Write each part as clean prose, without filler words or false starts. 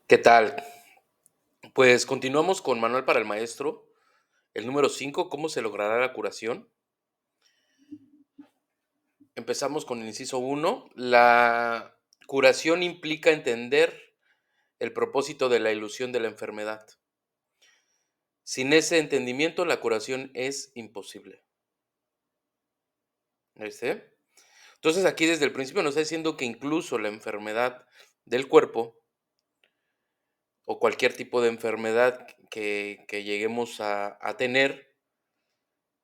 ¿Qué tal? Pues continuamos con Manual para el Maestro, el número 5. ¿Cómo se logrará la curación? Empezamos con el inciso uno. La curación implica entender el propósito de la ilusión de la enfermedad. Sin ese entendimiento, la curación es imposible. ¿Viste? Entonces aquí desde el principio nos está diciendo que incluso la enfermedad del cuerpo o cualquier tipo de enfermedad que lleguemos a tener,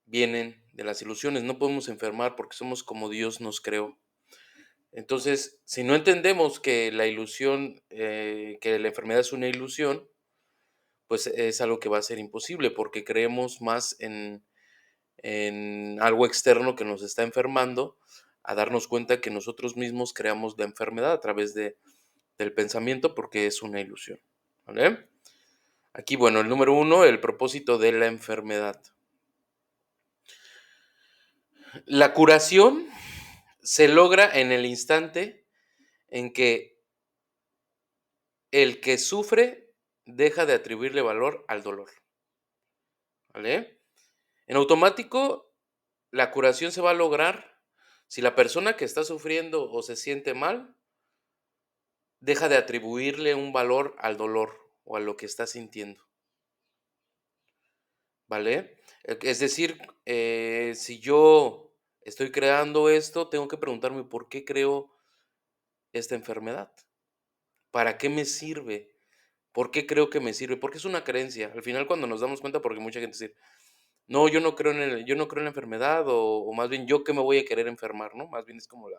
vienen de las ilusiones. No podemos enfermar porque somos como Dios nos creó. Entonces, si no entendemos que la ilusión, que la enfermedad es una ilusión, pues es algo que va a ser imposible porque creemos más en algo externo que nos está enfermando, a darnos cuenta que nosotros mismos creamos la enfermedad a través del pensamiento porque es una ilusión. ¿Vale? Aquí, bueno, el número uno, el propósito de la enfermedad. La curación se logra en el instante en que el que sufre deja de atribuirle valor al dolor, ¿vale? En automático, la curación se va a lograr si la persona que está sufriendo o se siente mal deja de atribuirle un valor al dolor o a lo que está sintiendo, ¿vale? Es decir, si yo estoy creando esto, tengo que preguntarme por qué creo esta enfermedad, para qué me sirve, por qué creo que me sirve, porque es una creencia. Al final, cuando nos damos cuenta, porque mucha gente dice: "No, yo no creo en la enfermedad", o más bien, ¿yo qué me voy a querer enfermar?, ¿no? Más bien es como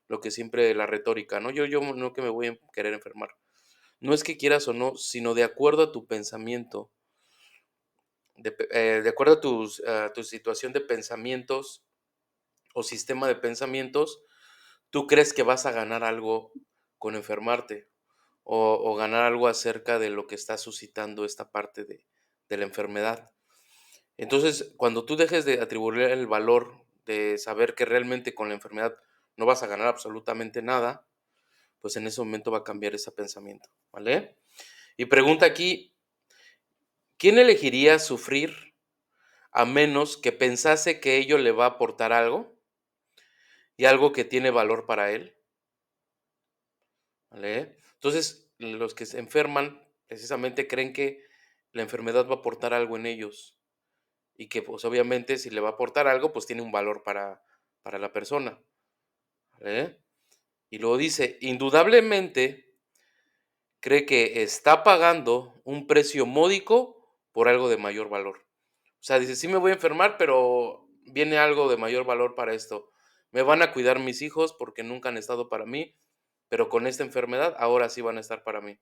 lo que siempre la retórica, ¿no? Yo no que me voy a querer enfermar. No es que quieras o no, sino de acuerdo a tu pensamiento, de acuerdo a tu situación de pensamientos o sistema de pensamientos, tú crees que vas a ganar algo con enfermarte, o ganar algo acerca de lo que está suscitando esta parte de la enfermedad. Entonces, cuando tú dejes de atribuirle el valor de saber que realmente con la enfermedad no vas a ganar absolutamente nada, pues en ese momento va a cambiar ese pensamiento, ¿vale? Y pregunta aquí, ¿quién elegiría sufrir a menos que pensase que ello le va a aportar algo y algo que tiene valor para él? ¿Vale? Entonces, los que se enferman precisamente creen que la enfermedad va a aportar algo en ellos y que, pues, obviamente, si le va a aportar algo, pues tiene un valor para la persona, ¿vale? Y luego dice, indudablemente cree que está pagando un precio módico por algo de mayor valor. O sea, dice, sí me voy a enfermar, pero viene algo de mayor valor para esto. Me van a cuidar mis hijos porque nunca han estado para mí, pero con esta enfermedad ahora sí van a estar para mí.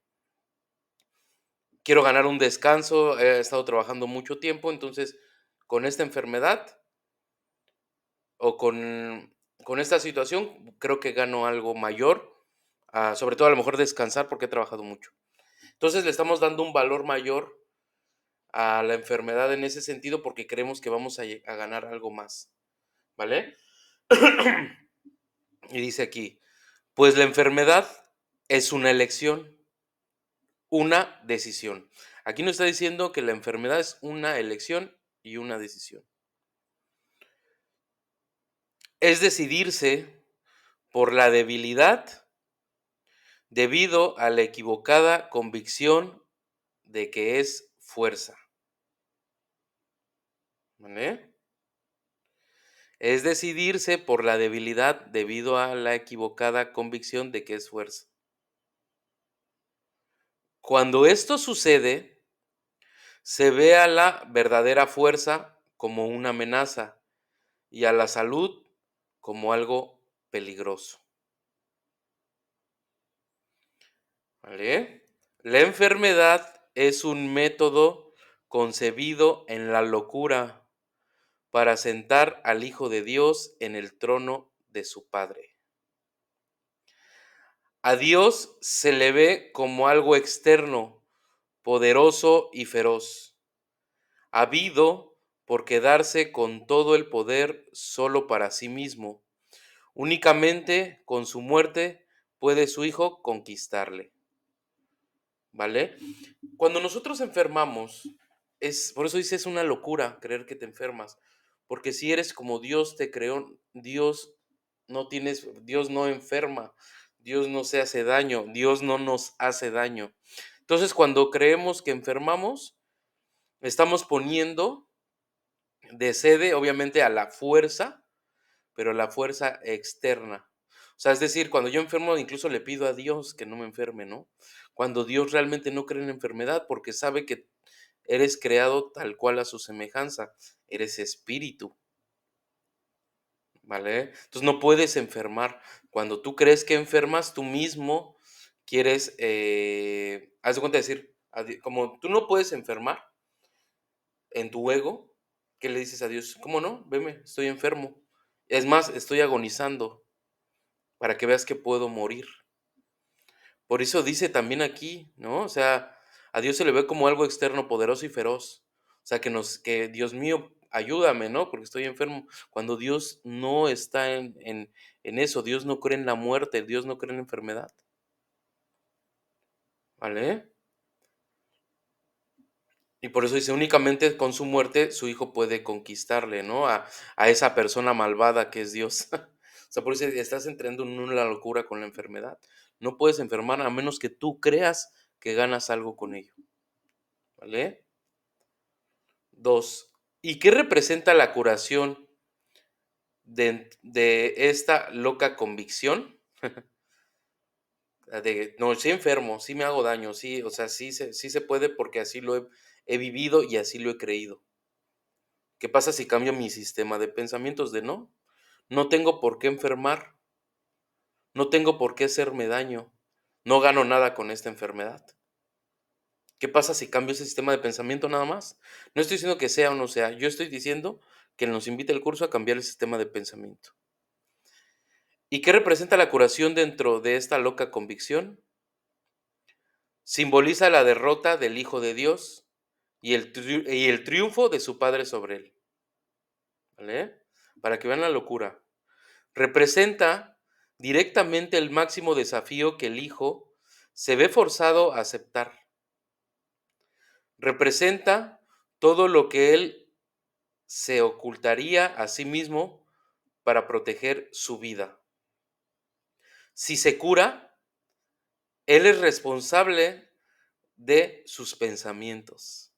Quiero ganar un descanso, he estado trabajando mucho tiempo, entonces con esta enfermedad o con esta situación creo que gano algo mayor, sobre todo a lo mejor descansar porque he trabajado mucho. Entonces le estamos dando un valor mayor a la enfermedad en ese sentido porque creemos que vamos a ganar algo más, ¿vale? Y dice aquí, pues la enfermedad es una elección, una decisión. Aquí nos está diciendo que la enfermedad es una elección y una decisión. Es decidirse por la debilidad debido a la equivocada convicción de que es fuerza, ¿vale? Es decidirse por la debilidad debido a la equivocada convicción de que es fuerza. Cuando esto sucede, se ve a la verdadera fuerza como una amenaza y a la salud como algo peligroso, ¿vale? La enfermedad es un método concebido en la locura para sentar al Hijo de Dios en el trono de su Padre. A Dios se le ve como algo externo, poderoso y feroz, habido por quedarse con todo el poder solo para sí mismo. Únicamente con su muerte puede su Hijo conquistarle. ¿vale? Cuando nosotros enfermamos, por eso dice, es una locura creer que te enfermas, porque si eres como Dios te creó, Dios no enferma, Dios no se hace daño, Dios no nos hace daño. Entonces, cuando creemos que enfermamos, estamos poniendo de sede, obviamente, a la fuerza, pero la fuerza externa. O sea, es decir, cuando yo enfermo, incluso le pido a Dios que no me enferme, ¿no? Cuando Dios realmente no cree en la enfermedad, porque sabe que eres creado tal cual a su semejanza, eres espíritu, ¿vale? Entonces no puedes enfermar. Cuando tú crees que enfermas, tú mismo quieres, haz de cuenta de decir, como tú no puedes enfermar en tu ego, ¿qué le dices a Dios? ¿Cómo no? Veme, estoy enfermo. Es más, estoy agonizando para que veas que puedo morir. Por eso dice también aquí, ¿no? O sea, a Dios se le ve como algo externo, poderoso y feroz. O sea, que Dios mío, ayúdame, ¿no? Porque estoy enfermo. Cuando Dios no está en eso, Dios no cree en la muerte, Dios no cree en la enfermedad, ¿vale? Y por eso dice, únicamente con su muerte su hijo puede conquistarle, ¿no? A esa persona malvada que es Dios. O sea, por eso estás entrando en una locura con la enfermedad. No puedes enfermar a menos que tú creas que ganas algo con ello, ¿vale? 2. ¿Y qué representa la curación de esta loca convicción? No, sí enfermo, sí me hago daño, sí, o sea, sí se puede porque así lo he vivido y así lo he creído. ¿Qué pasa si cambio mi sistema de pensamientos de no? No tengo por qué enfermar, no tengo por qué hacerme daño, no gano nada con esta enfermedad. ¿Qué pasa si cambio ese sistema de pensamiento nada más? No estoy diciendo que sea o no sea, yo estoy diciendo que nos invita el curso a cambiar el sistema de pensamiento. ¿Y qué representa la curación dentro de esta loca convicción? Simboliza la derrota del Hijo de Dios y el triunfo de su Padre sobre él, ¿vale? Para que vean la locura. Representa directamente el máximo desafío que el Hijo se ve forzado a aceptar. Representa todo lo que él se ocultaría a sí mismo para proteger su vida. Si se cura, él es responsable de sus pensamientos.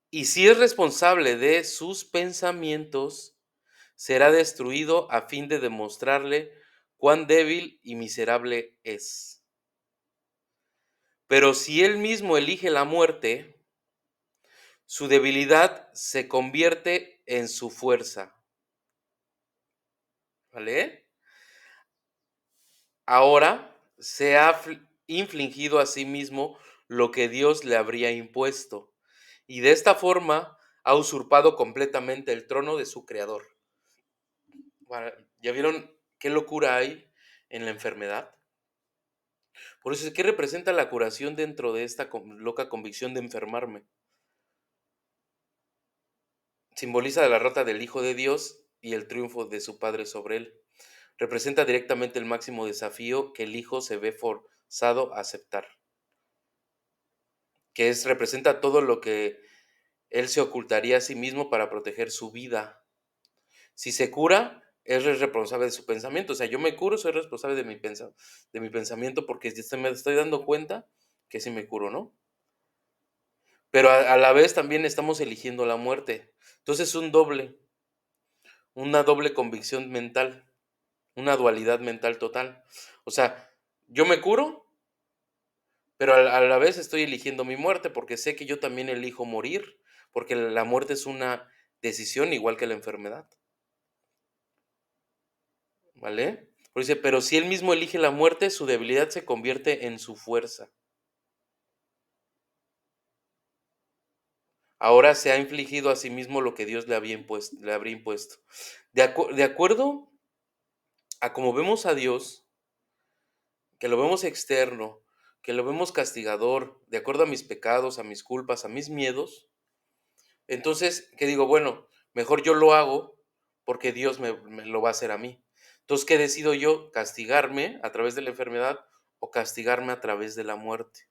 Y si es responsable de sus pensamientos, será destruido a fin de demostrarle cuán débil y miserable es. Pero si él mismo elige la muerte, su debilidad se convierte en su fuerza. ¿Vale? Ahora se ha infligido a sí mismo lo que Dios le habría impuesto, y de esta forma ha usurpado completamente el trono de su creador. ¿Ya vieron qué locura hay en la enfermedad? Por eso, ¿qué representa la curación dentro de esta loca convicción de enfermarme? Simboliza la derrota del Hijo de Dios y el triunfo de su Padre sobre él. Representa directamente el máximo desafío que el Hijo se ve forzado a aceptar, representa todo lo que él se ocultaría a sí mismo para proteger su vida. Si se cura, él es responsable de su pensamiento. O sea, yo me curo, soy responsable de mi pensamiento porque me estoy dando cuenta que sí me curo, ¿no? Pero a la vez también estamos eligiendo la muerte. Entonces, una doble convicción mental, una dualidad mental total. O sea, yo me curo, pero a la vez estoy eligiendo mi muerte porque sé que yo también elijo morir, porque la muerte es una decisión igual que la enfermedad, ¿vale? Pero dice, pero si él mismo elige la muerte, su debilidad se convierte en su fuerza. Ahora se ha infligido a sí mismo lo que Dios le habría impuesto. De acuerdo a como vemos a Dios, que lo vemos externo, que lo vemos castigador, de acuerdo a mis pecados, a mis culpas, a mis miedos, entonces, ¿qué digo? Bueno, mejor yo lo hago porque Dios me lo va a hacer a mí. Entonces, ¿qué decido yo? ¿Castigarme a través de la enfermedad o castigarme a través de la muerte,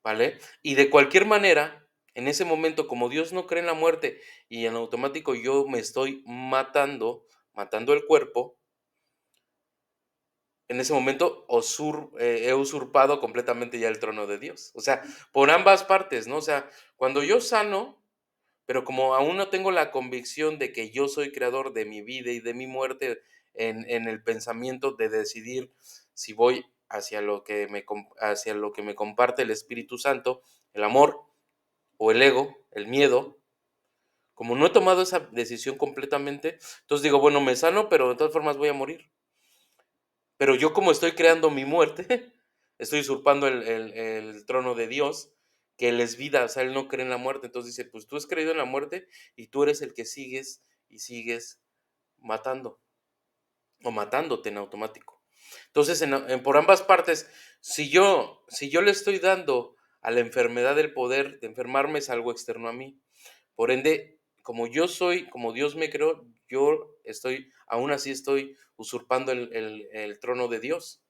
¿vale? Y de cualquier manera, en ese momento, como Dios no cree en la muerte y en automático yo me estoy matando el cuerpo, en ese momento he usurpado completamente ya el trono de Dios. O sea, por ambas partes, ¿no? O sea, cuando yo sano, pero como aún no tengo la convicción de que yo soy creador de mi vida y de mi muerte en el pensamiento de decidir si voy hacia lo que me comparte el Espíritu Santo, el amor o el ego, el miedo, como no he tomado esa decisión completamente, entonces digo, bueno, me sano, pero de todas formas voy a morir. Pero yo como estoy creando mi muerte, estoy usurpando el trono de Dios, que Él es vida, o sea, Él no cree en la muerte. Entonces dice, pues tú has creído en la muerte y tú eres el que sigues y sigues matando o matándote en automático. Entonces, por ambas partes, si yo le estoy dando a la enfermedad el poder de enfermarme, es algo externo a mí. Por ende, como Dios me creó, aún así estoy usurpando el trono de Dios,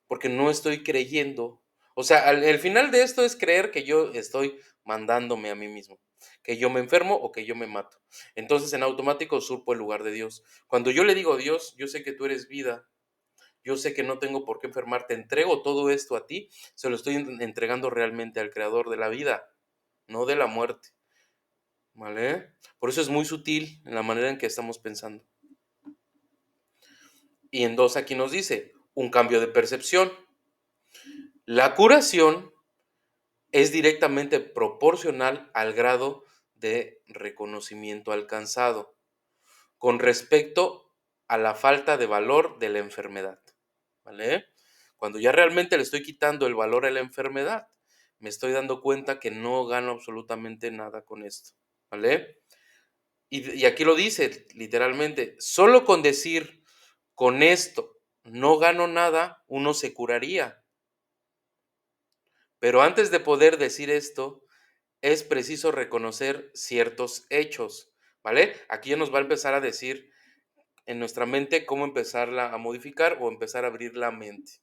porque no estoy creyendo. O sea, el final de esto es creer que yo estoy mandándome a mí mismo, que yo me enfermo o que yo me mato. Entonces, en automático usurpo el lugar de Dios. Cuando yo le digo, Dios, yo sé que tú eres vida, yo sé que no tengo por qué enfermar, te entrego todo esto a ti, se lo estoy entregando realmente al creador de la vida, no de la muerte. ¿Vale? Por eso es muy sutil en la manera en que estamos pensando. Y en 2 aquí nos dice, un cambio de percepción. La curación es directamente proporcional al grado de reconocimiento alcanzado con respecto a la falta de valor de la enfermedad. ¿Vale? Cuando ya realmente le estoy quitando el valor a la enfermedad, me estoy dando cuenta que no gano absolutamente nada con esto. ¿Vale? Y aquí lo dice literalmente, solo con decir, con esto no gano nada, uno se curaría. Pero antes de poder decir esto, es preciso reconocer ciertos hechos, ¿vale? Aquí ya nos va a empezar a decir en nuestra mente cómo empezarla a modificar o empezar a abrir la mente.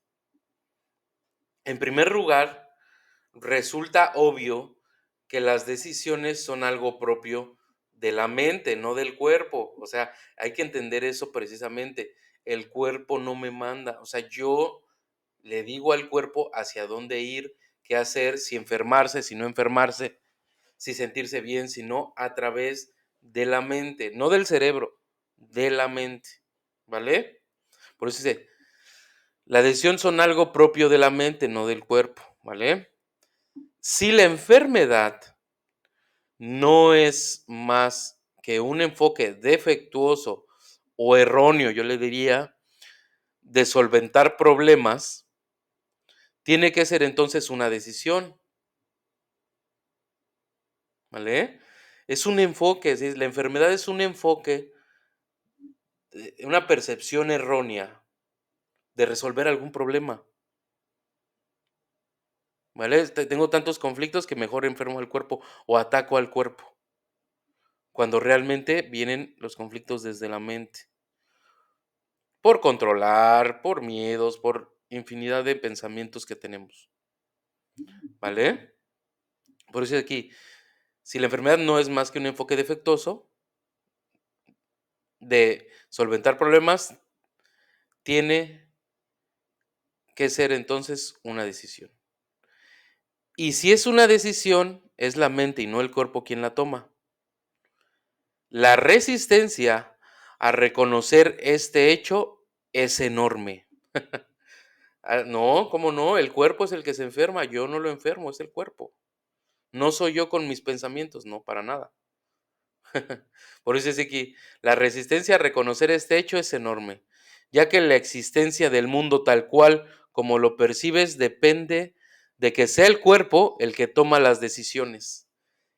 En primer lugar, resulta obvio que las decisiones son algo propio de la mente, no del cuerpo. O sea, hay que entender eso precisamente. El cuerpo no me manda. O sea, yo le digo al cuerpo hacia dónde ir, qué hacer, si enfermarse, si no enfermarse, si sentirse bien, si no, a través de la mente, no del cerebro, de la mente. ¿Vale? Por eso dice, la decisión son algo propio de la mente, no del cuerpo. ¿Vale? Si la enfermedad no es más que un enfoque defectuoso o erróneo, yo le diría, de solventar problemas, tiene que ser entonces una decisión, ¿vale? Es un enfoque, es decir, la enfermedad es un enfoque, una percepción errónea de resolver algún problema, ¿vale? Tengo tantos conflictos que mejor enfermo al cuerpo o ataco al cuerpo, cuando realmente vienen los conflictos desde la mente. Por controlar, por miedos, por infinidad de pensamientos que tenemos, ¿vale? Por eso aquí, si la enfermedad no es más que un enfoque defectuoso de solventar problemas, tiene que ser entonces una decisión. Y si es una decisión, es la mente y no el cuerpo quien la toma. La resistencia a reconocer este hecho es enorme. No, ¿cómo no? El cuerpo es el que se enferma, yo no lo enfermo, es el cuerpo. No soy yo con mis pensamientos, no, para nada. Por eso es que la resistencia a reconocer este hecho es enorme, ya que la existencia del mundo tal cual como lo percibes depende de que sea el cuerpo el que toma las decisiones,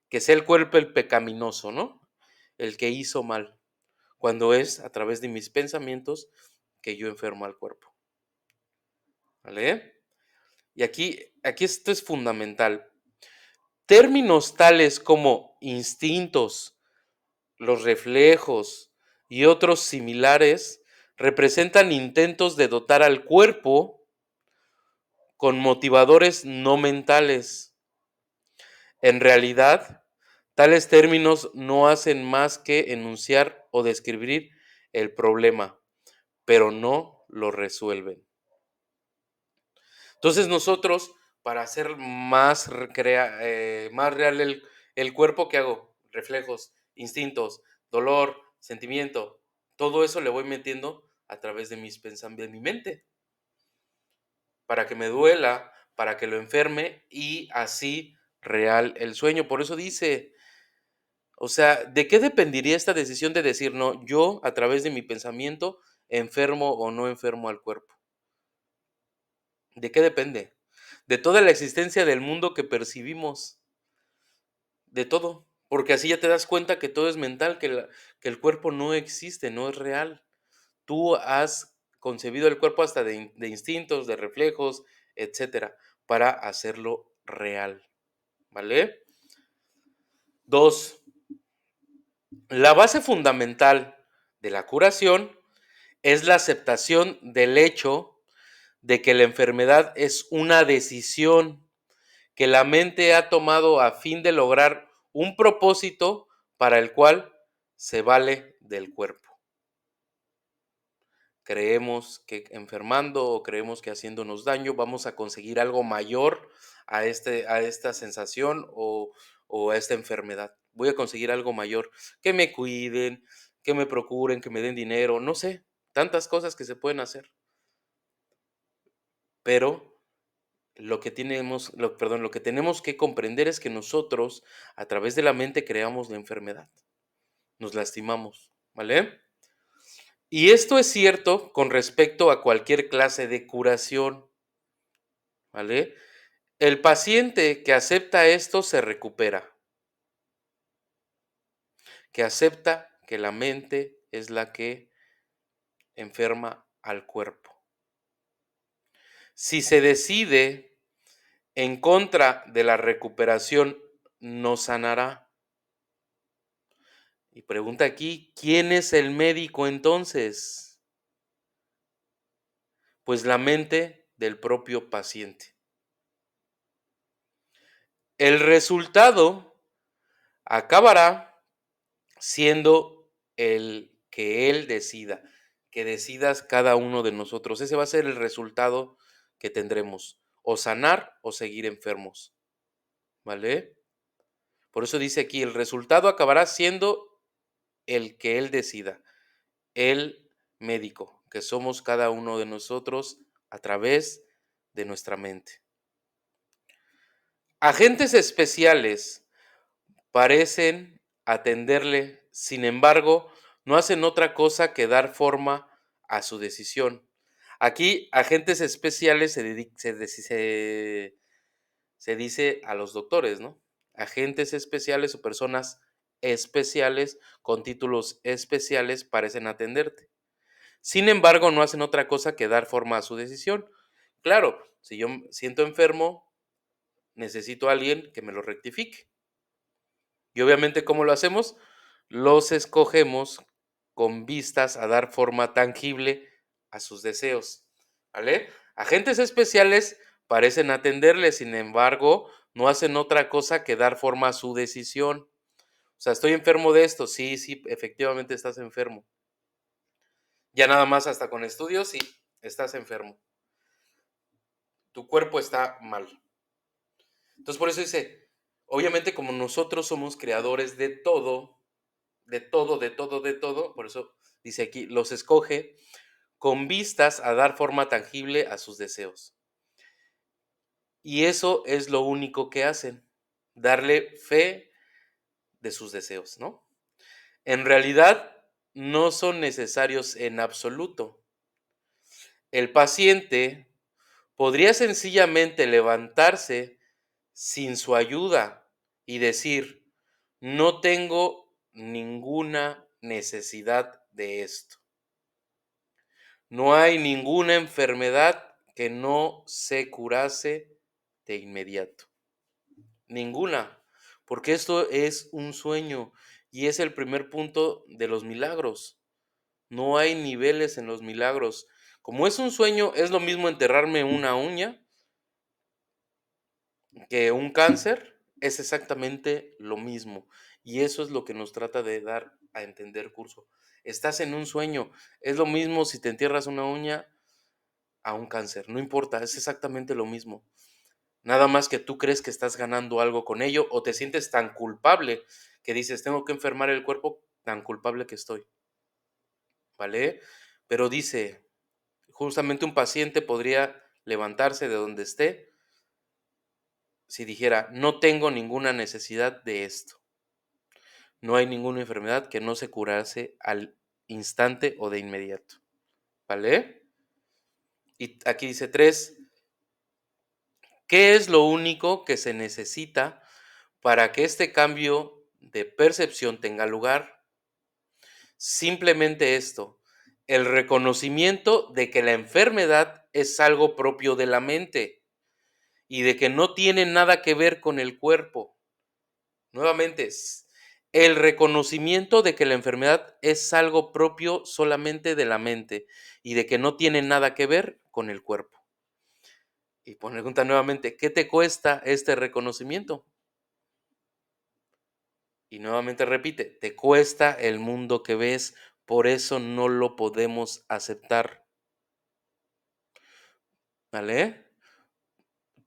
que sea el cuerpo el pecaminoso, ¿no? El que hizo mal, cuando es a través de mis pensamientos que yo enfermo al cuerpo, ¿vale? Y aquí esto es fundamental. Términos tales como instintos, los reflejos y otros similares representan intentos de dotar al cuerpo con motivadores no mentales. En realidad, tales términos no hacen más que enunciar o describir el problema, pero no lo resuelven. Entonces nosotros, para hacer más, más real el cuerpo, ¿qué hago? Reflejos, instintos, dolor, sentimiento, todo eso le voy metiendo a través de mis pensamientos, de mi mente, para que me duela, para que lo enferme y así real el sueño. Por eso dice, o sea, ¿de qué dependería esta decisión de decir, no, yo a través de mi pensamiento enfermo o no enfermo al cuerpo? ¿De qué depende? De toda la existencia del mundo que percibimos, de todo, porque así ya te das cuenta que todo es mental, que el cuerpo no existe, no es real. Tú has concebido el cuerpo hasta de instintos, de reflejos, etcétera, para hacerlo real, ¿vale? Dos, la base fundamental de la curación es la aceptación del hecho de que la enfermedad es una decisión que la mente ha tomado a fin de lograr un propósito para el cual se vale del cuerpo. Creemos que enfermando o creemos que haciéndonos daño vamos a conseguir algo mayor a esta sensación o a esta enfermedad. Voy a conseguir algo mayor, que me cuiden, que me procuren, que me den dinero, no sé, tantas cosas que se pueden hacer. Pero lo que tenemos que comprender es que nosotros, a través de la mente, creamos la enfermedad, nos lastimamos, ¿vale? Y esto es cierto con respecto a cualquier clase de curación, ¿vale? El paciente que acepta esto se recupera, que acepta que la mente es la que enferma al cuerpo. Si se decide en contra de la recuperación, no sanará. Y pregunta aquí, ¿quién es el médico entonces? Pues la mente del propio paciente. El resultado acabará siendo el que él decida, que decidas cada uno de nosotros. Ese va a ser el resultado que tendremos, o sanar o seguir enfermos, ¿vale? Por eso dice aquí, el resultado acabará siendo el que él decida, el médico, que somos cada uno de nosotros a través de nuestra mente. Agentes especiales parecen atenderle, sin embargo, no hacen otra cosa que dar forma a su decisión. Aquí, agentes especiales se dice a los doctores, ¿no? Agentes especiales o personas especiales con títulos especiales parecen atenderte. Sin embargo, no hacen otra cosa que dar forma a su decisión. Claro, si yo me siento enfermo, necesito a alguien que me lo rectifique. Y obviamente, ¿cómo lo hacemos? Los escogemos con vistas a dar forma tangible a sus deseos, ¿vale? Agentes especiales parecen atenderle, sin embargo, no hacen otra cosa que dar forma a su decisión. O sea, estoy enfermo de esto, sí, sí, efectivamente estás enfermo. Ya nada más hasta con estudios, sí, estás enfermo. Tu cuerpo está mal. Entonces, por eso dice, obviamente como nosotros somos creadores de todo, de todo, de todo, de todo, por eso dice aquí, los escoge con vistas a dar forma tangible a sus deseos. Y eso es lo único que hacen, darle fe de sus deseos, ¿no? En realidad, no son necesarios en absoluto. El paciente podría sencillamente levantarse sin su ayuda y decir, no tengo ninguna necesidad de esto. No hay ninguna enfermedad que no se curase de inmediato. Ninguna. Porque esto es un sueño y es el primer punto de los milagros. No hay niveles en los milagros. Como es un sueño, es lo mismo enterrarme una uña que un cáncer es exactamente lo mismo. Y eso es lo que nos trata de dar a entender Curso. Estás en un sueño. Es lo mismo si te entierras una uña a un cáncer. No importa, es exactamente lo mismo. Nada más que tú crees que estás ganando algo con ello o te sientes tan culpable que dices, tengo que enfermar el cuerpo, tan culpable que estoy, ¿vale? Pero dice, justamente un paciente podría levantarse de donde esté si dijera, no tengo ninguna necesidad de esto. No hay ninguna enfermedad que no se curase al instante o de inmediato, ¿vale? Y aquí dice 3. ¿Qué es lo único que se necesita para que este cambio de percepción tenga lugar? Simplemente esto, el reconocimiento de que la enfermedad es algo propio de la mente y de que no tiene nada que ver con el cuerpo. Nuevamente, el reconocimiento de que la enfermedad es algo propio solamente de la mente y de que no tiene nada que ver con el cuerpo. Y pregunta nuevamente, ¿qué te cuesta este reconocimiento? Y nuevamente repite, te cuesta el mundo que ves, por eso no lo podemos aceptar. ¿Vale?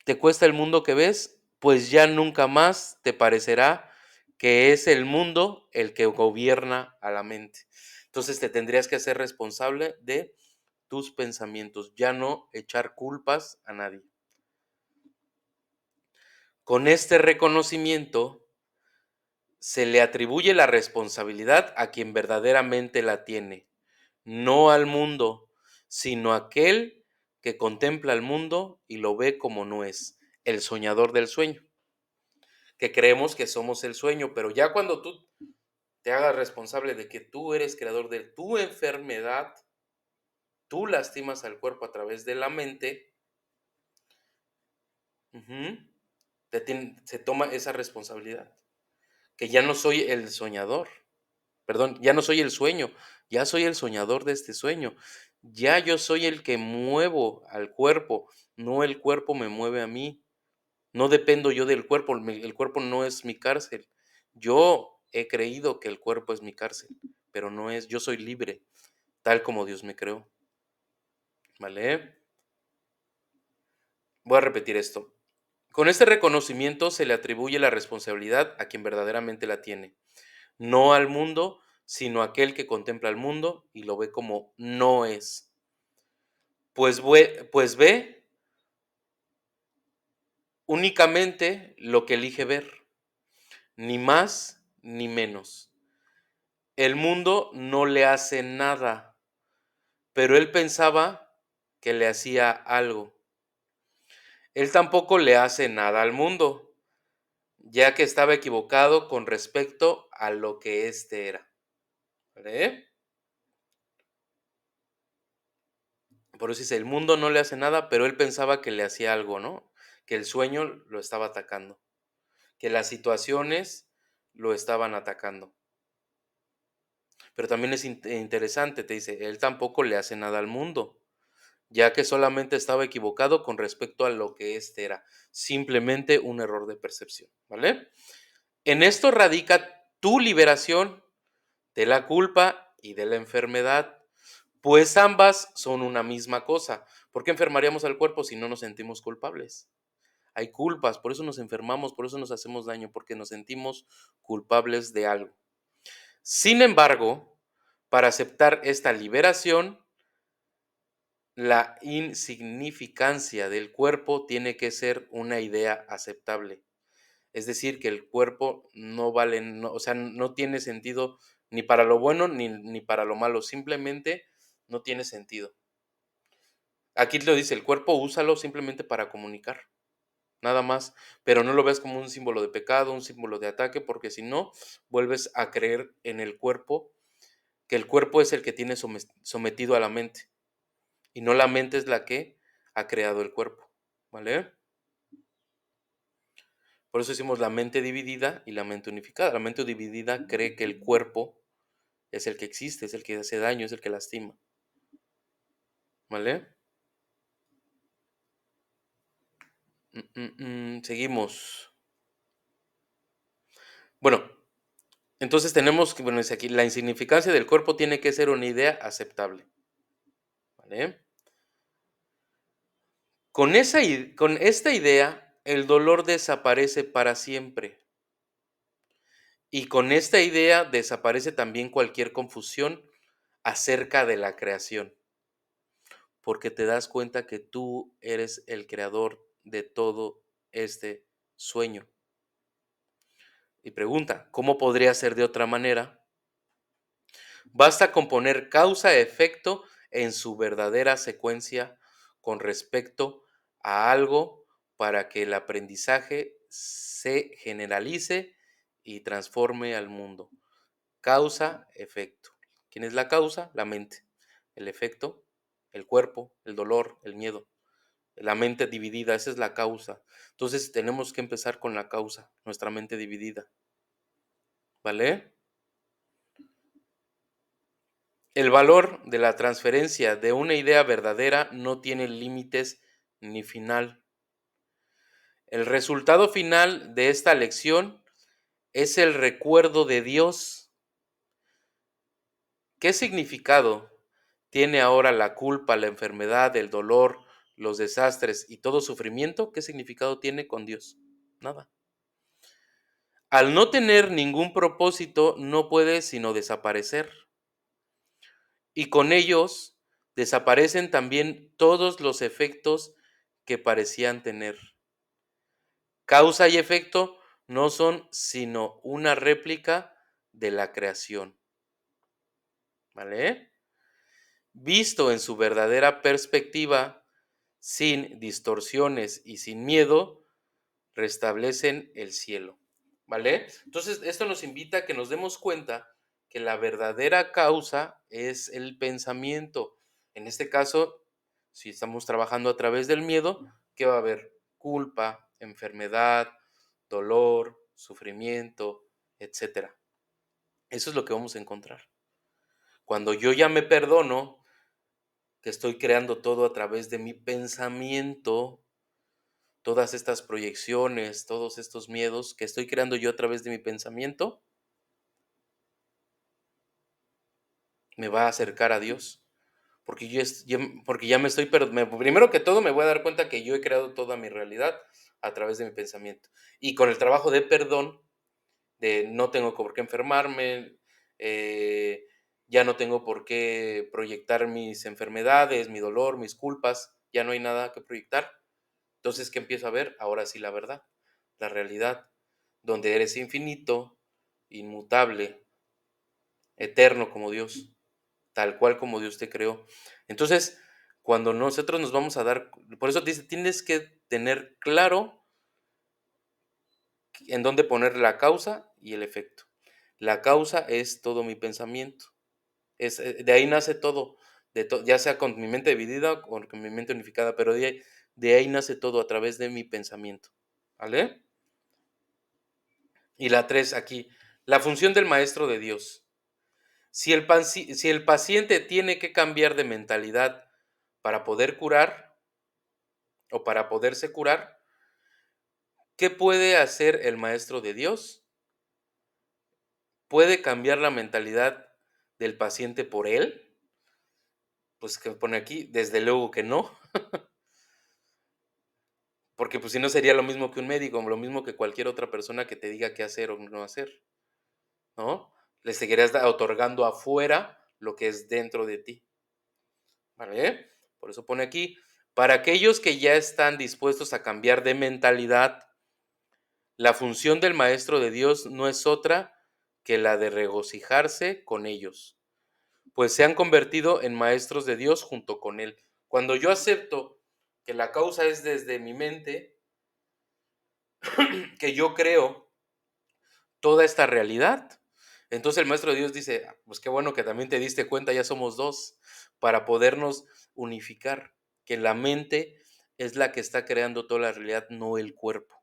¿Te cuesta el mundo que ves? Pues ya nunca más te parecerá que es el mundo el que gobierna a la mente. Entonces te tendrías que hacer responsable de tus pensamientos, ya no echar culpas a nadie. Con este reconocimiento se le atribuye la responsabilidad a quien verdaderamente la tiene, no al mundo, sino a aquel que contempla el mundo y lo ve como no es, el soñador del sueño, que creemos que somos el sueño, pero ya cuando tú te hagas responsable de que tú eres creador de tu enfermedad, tú lastimas al cuerpo a través de la mente, ujú, se toma esa responsabilidad, que ya no soy el soñador, perdón, ya no soy el sueño, ya soy el soñador de este sueño, ya yo soy el que muevo al cuerpo, no el cuerpo me mueve a mí, no dependo yo del cuerpo, el cuerpo no es mi cárcel. Yo he creído que el cuerpo es mi cárcel, pero no es, yo soy libre, tal como Dios me creó, ¿vale? Voy a repetir esto. Con este reconocimiento se le atribuye la responsabilidad a quien verdaderamente la tiene, no al mundo, sino a aquel que contempla el mundo y lo ve como no es. Pues ve únicamente lo que elige ver, ni más ni menos. El mundo no le hace nada, pero él pensaba que le hacía algo. Él tampoco le hace nada al mundo, ya que estaba equivocado con respecto a lo que éste era. ¿Vale? Por eso dice, el mundo no le hace nada, pero él pensaba que le hacía algo, ¿no? Que el sueño lo estaba atacando, que las situaciones lo estaban atacando. Pero también es interesante, te dice, él tampoco le hace nada al mundo, ya que solamente estaba equivocado con respecto a lo que éste era, simplemente un error de percepción, ¿vale? En esto radica tu liberación de la culpa y de la enfermedad, pues ambas son una misma cosa. ¿Por qué enfermaríamos al cuerpo si no nos sentimos culpables? Hay culpas, por eso nos enfermamos, por eso nos hacemos daño, porque nos sentimos culpables de algo. Sin embargo, para aceptar esta liberación, la insignificancia del cuerpo tiene que ser una idea aceptable. Es decir, que el cuerpo no vale, o sea, no tiene sentido ni para lo bueno ni para lo malo, simplemente no tiene sentido. Aquí lo dice, el cuerpo úsalo simplemente para comunicar, nada más, pero no lo ves como un símbolo de pecado, un símbolo de ataque, porque si no, vuelves a creer en el cuerpo, que el cuerpo es el que tiene sometido a la mente, y no la mente es la que ha creado el cuerpo, ¿vale? Por eso decimos la mente dividida y la mente unificada. La mente dividida cree que el cuerpo es el que existe, es el que hace daño, es el que lastima, ¿vale? Seguimos. Bueno, entonces tenemos que, bueno, dice aquí, la insignificancia del cuerpo tiene que ser una idea aceptable, ¿vale? Con esta idea, el dolor desaparece para siempre. Y con esta idea desaparece también cualquier confusión acerca de la creación, porque te das cuenta que tú eres el creador de todo este sueño. Y pregunta, ¿cómo podría ser de otra manera? Basta con poner causa-efecto en su verdadera secuencia con respecto a algo para que el aprendizaje se generalice y transforme al mundo. Causa-efecto. ¿Quién es la causa? La mente. El efecto, el cuerpo, el dolor, el miedo. La mente dividida, esa es la causa. Entonces tenemos que empezar con la causa, nuestra mente dividida. ¿Vale? El valor de la transferencia de una idea verdadera no tiene límites ni final. El resultado final de esta lección es el recuerdo de Dios. ¿Qué significado tiene ahora la culpa, la enfermedad, el dolor, los desastres y todo sufrimiento? ¿Qué significado tiene con Dios? Nada. Al no tener ningún propósito, no puede sino desaparecer. Y con ellos desaparecen también todos los efectos que parecían tener. Causa y efecto no son sino una réplica de la creación. ¿Vale? Visto en su verdadera perspectiva, sin distorsiones y sin miedo, restablecen el cielo. ¿Vale? Entonces, esto nos invita a que nos demos cuenta que la verdadera causa es el pensamiento. En este caso, si estamos trabajando a través del miedo, ¿qué va a haber? Culpa, enfermedad, dolor, sufrimiento, etcétera. Eso es lo que vamos a encontrar. Cuando yo ya me perdono, que estoy creando todo a través de mi pensamiento, todas estas proyecciones, todos estos miedos que estoy creando yo a través de mi pensamiento, me va a acercar a Dios. Porque porque ya me estoy, primero que todo me voy a dar cuenta que yo he creado toda mi realidad a través de mi pensamiento. Y con el trabajo de perdón, de no tengo por qué enfermarme, eh, ya no tengo por qué proyectar mis enfermedades, mi dolor, mis culpas, ya no hay nada que proyectar. Entonces, ¿qué empiezo a ver? Ahora sí la verdad, la realidad, donde eres infinito, inmutable, eterno como Dios, tal cual como Dios te creó. Entonces, cuando nosotros nos vamos a dar, por eso dice, tienes que tener claro en dónde poner la causa y el efecto. La causa es todo mi pensamiento. De ahí nace todo, ya sea con mi mente dividida o con mi mente unificada, pero de ahí nace todo a través de mi pensamiento. ¿Vale? Y la 3 aquí, la función del maestro de Dios. Si el paciente tiene que cambiar de mentalidad para poder curar o para poderse curar, ¿qué puede hacer el maestro de Dios? ¿Puede cambiar la mentalidad del paciente por él? Pues que pone aquí, desde luego que no, porque pues si no sería lo mismo que un médico, lo mismo que cualquier otra persona que te diga qué hacer o no hacer, ¿no? Le seguirías otorgando afuera lo que es dentro de ti, ¿vale? Por eso pone aquí, para aquellos que ya están dispuestos a cambiar de mentalidad, la función del maestro de Dios no es otra que la de regocijarse con ellos, pues se han convertido en maestros de Dios junto con Él. Cuando yo acepto que la causa es desde mi mente, que yo creo toda esta realidad, entonces el maestro de Dios dice, "Ah, pues qué bueno que también te diste cuenta, ya somos dos, para podernos unificar, que la mente es la que está creando toda la realidad, no el cuerpo,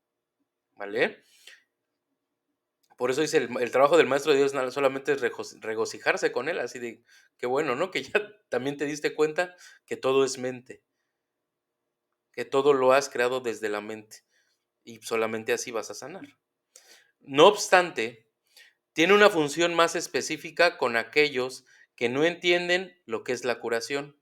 ¿vale? Por eso dice, el trabajo del maestro de Dios no solamente es regocijarse con él, así de, qué bueno, ¿no? Que ya también te diste cuenta que todo es mente, que todo lo has creado desde la mente y solamente así vas a sanar. No obstante, tiene una función más específica con aquellos que no entienden lo que es la curación.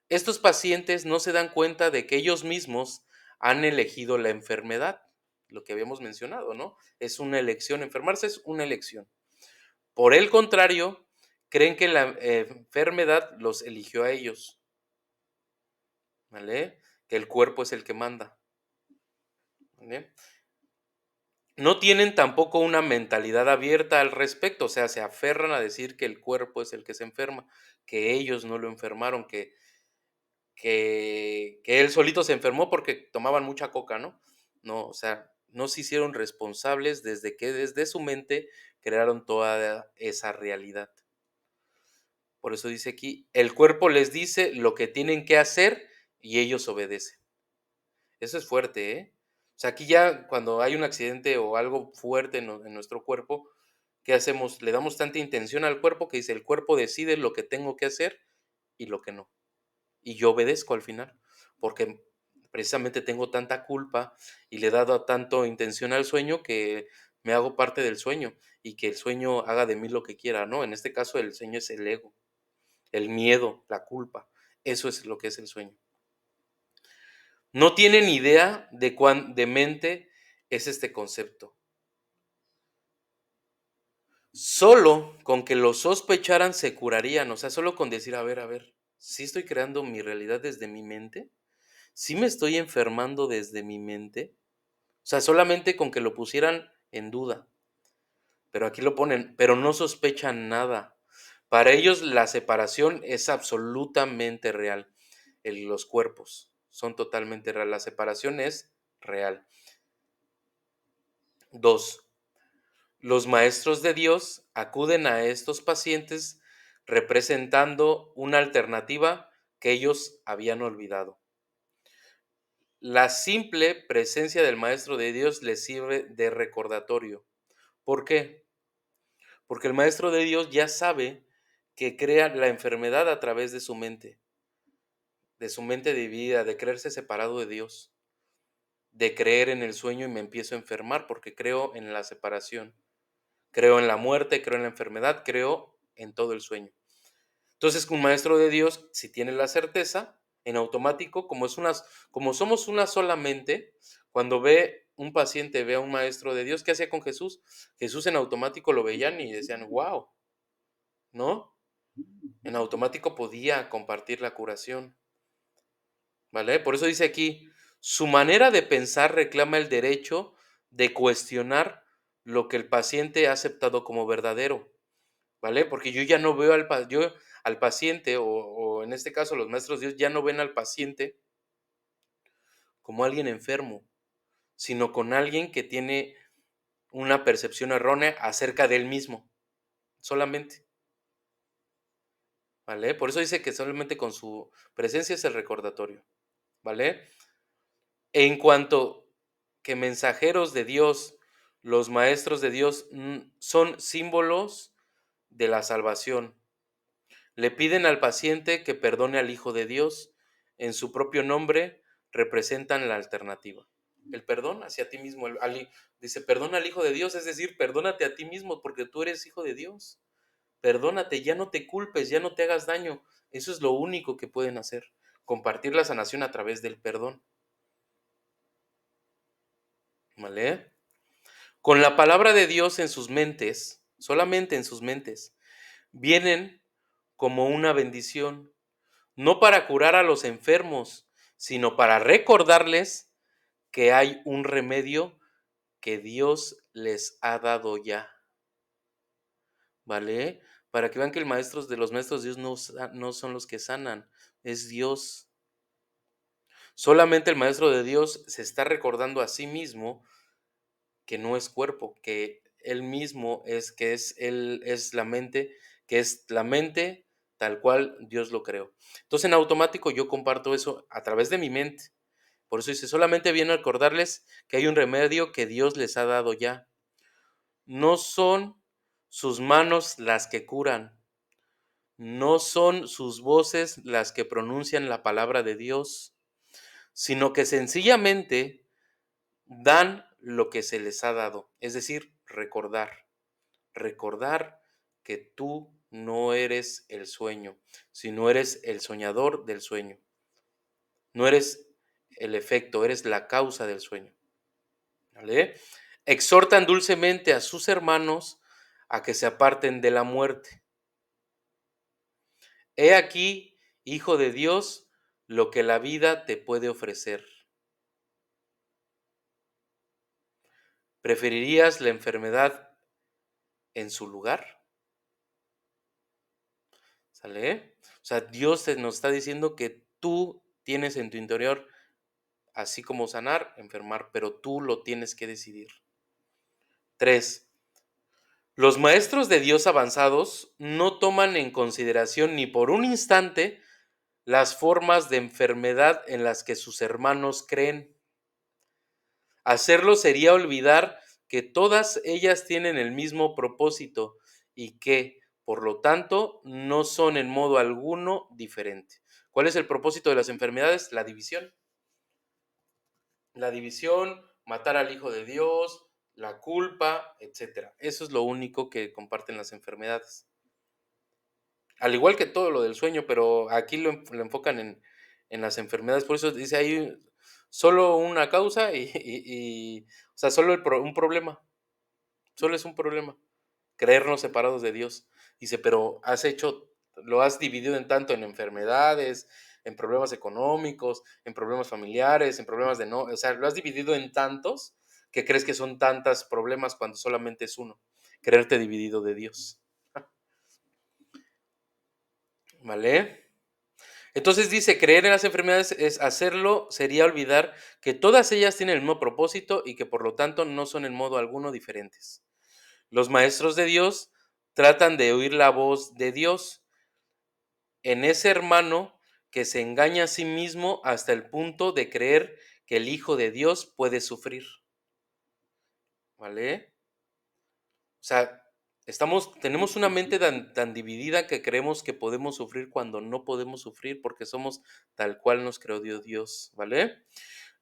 Estos pacientes no se dan cuenta de que ellos mismos han elegido la enfermedad, lo que habíamos mencionado, ¿no? Es una elección, enfermarse es una elección. Por el contrario, creen que la enfermedad los eligió a ellos, ¿vale? Que el cuerpo es el que manda, ¿vale? No tienen tampoco una mentalidad abierta al respecto, o sea, se aferran a decir que el cuerpo es el que se enferma, que ellos no lo enfermaron, que él solito se enfermó porque tomaban mucha coca, ¿no? No, o sea, no se hicieron responsables desde que desde su mente crearon toda esa realidad. Por eso dice aquí, el cuerpo les dice lo que tienen que hacer y ellos obedecen. Eso es fuerte, ¿eh? O sea, aquí ya cuando hay un accidente o algo fuerte en nuestro cuerpo, ¿qué hacemos? Le damos tanta intención al cuerpo que dice, el cuerpo decide lo que tengo que hacer y lo que no. Y yo obedezco al final, porque precisamente tengo tanta culpa y le he dado tanto intención al sueño que me hago parte del sueño y que el sueño haga de mí lo que quiera, ¿no? En este caso el sueño es el ego, el miedo, la culpa. Eso es lo que es el sueño. No tienen idea de cuán demente es este concepto. Solo con que lo sospecharan se curarían, o sea, solo con decir, a ver, ¿sí estoy creando mi realidad desde mi mente? ¿Sí me estoy enfermando desde mi mente? O sea, solamente con que lo pusieran en duda, pero aquí lo ponen, pero no sospechan nada. Para ellos la separación es absolutamente real. Los cuerpos son totalmente real. La separación es real. 2. Los maestros de Dios acuden a estos pacientes representando una alternativa que ellos habían olvidado. La simple presencia del maestro de Dios les sirve de recordatorio. ¿Por qué? Porque el maestro de Dios ya sabe que crea la enfermedad a través de su mente dividida, de creerse separado de Dios, de creer en el sueño y me empiezo a enfermar porque creo en la separación, creo en la muerte, creo en la enfermedad, creo en todo el sueño. Entonces, un maestro de Dios, si tiene la certeza, en automático, como somos una sola mente, cuando ve un paciente, ve a un maestro de Dios, ¿qué hacía con Jesús? Jesús en automático lo veían y decían, wow, ¿no? En automático podía compartir la curación, ¿vale? Por eso dice aquí, su manera de pensar reclama el derecho de cuestionar lo que el paciente ha aceptado como verdadero, ¿vale? Porque yo ya no veo al paciente, o en este caso los maestros de Dios ya no ven al paciente como alguien enfermo, sino con alguien que tiene una percepción errónea acerca de él mismo, solamente, ¿vale? Por eso dice que solamente con su presencia es el recordatorio, ¿vale? En cuanto que mensajeros de Dios, los maestros de Dios son símbolos de la salvación. Le piden al paciente que perdone al Hijo de Dios. En su propio nombre representan la alternativa. El perdón hacia ti mismo. Dice, perdona al Hijo de Dios, es decir, perdónate a ti mismo porque tú eres hijo de Dios. Perdónate, ya no te culpes, ya no te hagas daño. Eso es lo único que pueden hacer. Compartir la sanación a través del perdón. ¿Vale? Con la palabra de Dios en sus mentes, solamente en sus mentes, vienen como una bendición, no para curar a los enfermos, sino para recordarles que hay un remedio que Dios les ha dado ya, ¿vale? Para que vean que los maestros de Dios no son los que sanan, es Dios. Solamente el maestro de Dios se está recordando a sí mismo que no es cuerpo, que él mismo él es la mente, que es la mente tal cual Dios lo creó. Entonces, en automático yo comparto eso a través de mi mente. Por eso dice, solamente viene a recordarles que hay un remedio que Dios les ha dado ya. No son sus manos las que curan, no son sus voces las que pronuncian la palabra de Dios, sino que sencillamente dan lo que se les ha dado, es decir, recordar que tú no eres el sueño, sino eres el soñador del sueño. No eres el efecto, eres la causa del sueño. ¿Vale? Exhortan dulcemente a sus hermanos a que se aparten de la muerte. He aquí, hijo de Dios, lo que la vida te puede ofrecer. ¿Preferirías la enfermedad en su lugar? ¿Sale? O sea, Dios nos está diciendo que tú tienes en tu interior, así como sanar, enfermar, pero tú lo tienes que decidir. 3. Los maestros de Dios avanzados no toman en consideración ni por un instante las formas de enfermedad en las que sus hermanos creen. Hacerlo sería olvidar que todas ellas tienen el mismo propósito y que, por lo tanto, no son en modo alguno diferente. ¿Cuál es el propósito de las enfermedades? La división. La división, matar al Hijo de Dios, la culpa, etcétera. Eso es lo único que comparten las enfermedades. Al igual que todo lo del sueño, pero aquí lo enfocan en las enfermedades. Por eso dice ahí solo una causa o sea, solo un problema. Solo es un problema. Creernos separados de Dios. Dice, pero lo has dividido en tanto en enfermedades, en problemas económicos, en problemas familiares, en problemas de no, o sea, lo has dividido en tantos que crees que son tantos problemas cuando solamente es uno. Creerte dividido de Dios. ¿Vale? Entonces dice, creer en las enfermedades es hacerlo, sería olvidar que todas ellas tienen el mismo propósito y que por lo tanto no son en modo alguno diferentes. Los maestros de Dios tratan de oír la voz de Dios en ese hermano que se engaña a sí mismo hasta el punto de creer que el Hijo de Dios puede sufrir. ¿Vale? O sea, tenemos una mente tan dividida que creemos que podemos sufrir cuando no podemos sufrir porque somos tal cual nos creó Dios, ¿vale?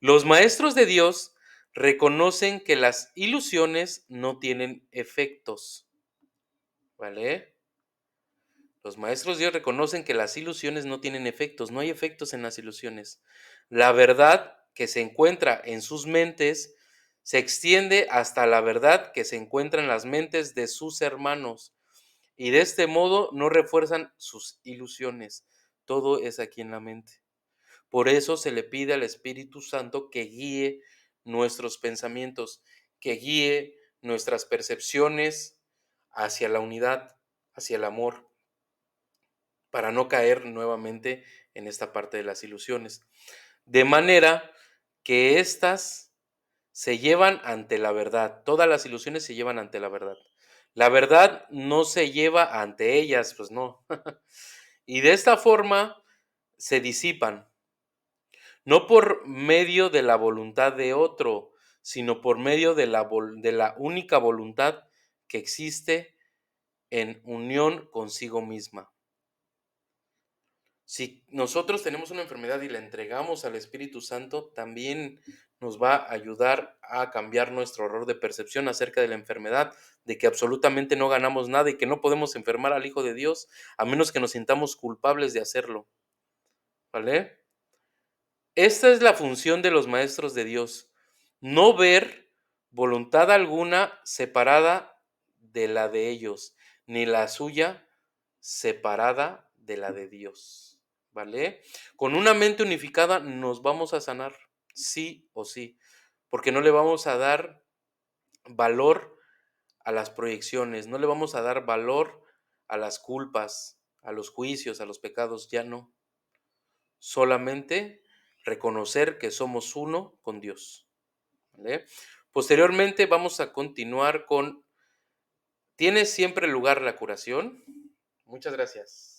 Los maestros de Dios reconocen que las ilusiones no tienen efectos, ¿vale? Los maestros de Dios reconocen que las ilusiones no tienen efectos, no hay efectos en las ilusiones. La verdad que se encuentra en sus mentes se extiende hasta la verdad que se encuentra en las mentes de sus hermanos y de este modo no refuerzan sus ilusiones. Todo es aquí en la mente. Por eso se le pide al Espíritu Santo que guíe nuestros pensamientos, que guíe nuestras percepciones hacia la unidad, hacia el amor, para no caer nuevamente en esta parte de las ilusiones. De manera que éstas se llevan ante la verdad. Todas las ilusiones se llevan ante la verdad. La verdad no se lleva ante ellas, pues no. Y de esta forma se disipan, no por medio de la voluntad de otro, sino por medio de la única voluntad que existe en unión consigo misma. Si nosotros tenemos una enfermedad y la entregamos al Espíritu Santo, también nos va a ayudar a cambiar nuestro error de percepción acerca de la enfermedad, de que absolutamente no ganamos nada y que no podemos enfermar al Hijo de Dios a menos que nos sintamos culpables de hacerlo, ¿vale? Esta es la función de los maestros de Dios, no ver voluntad alguna separada de la de ellos, ni la suya separada de la de Dios, ¿vale? Con una mente unificada nos vamos a sanar, sí o sí, porque no le vamos a dar valor a las proyecciones, no le vamos a dar valor a las culpas, a los juicios, a los pecados, ya no. Solamente reconocer que somos uno con Dios, ¿vale? Posteriormente vamos a continuar con ¿tiene siempre lugar la curación? Muchas gracias.